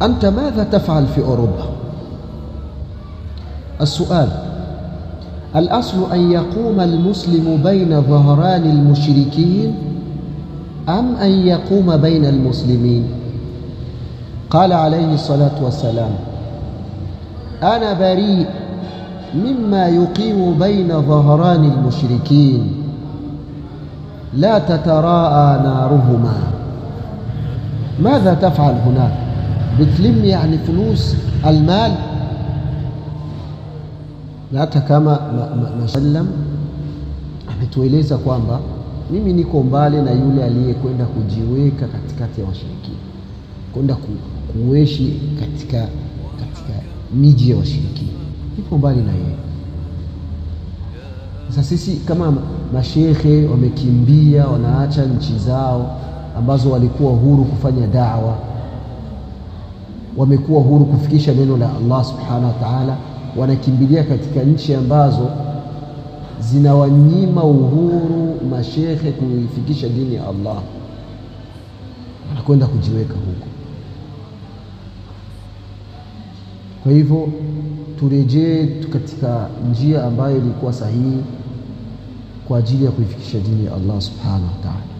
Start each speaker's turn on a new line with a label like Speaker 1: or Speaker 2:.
Speaker 1: أنت ماذا تفعل في أوروبا؟ السؤال: الأصل أن يقوم المسلم بين ظهران المشركين أم أن يقوم بين المسلمين؟ قال عليه الصلاة والسلام: أنا بريء مما يقيم بين ظهران المشركين لا تتراءى نارهما. ماذا تفعل هناك؟ بتلم يعني فلوس المال؟ hata kama sallam ametueleza kwamba mimi niko mbali na yule aliyekwenda kujiweka katikati ya washirikina, kwenda kuishi katika miji ya washirikina, niko mbali na yeye. Sasa sisi kama mashehe wamekimbia, wanaacha nchi zao ambazo walikuwa huru kufanya da'wa, wamekuwa huru kufikisha neno la Allah subhanahu wa ta'ala, wanakimbilia katika nchi ambazo zinawanyima uhuru mashehe kuifikisha dini ya Allah, wanakwenda kujiweka huko. Kwa hivyo turejee katika njia ambayo ilikuwa sahihi kwa ajili ya kuifikisha dini ya Allah subhanahu wa ta'ala.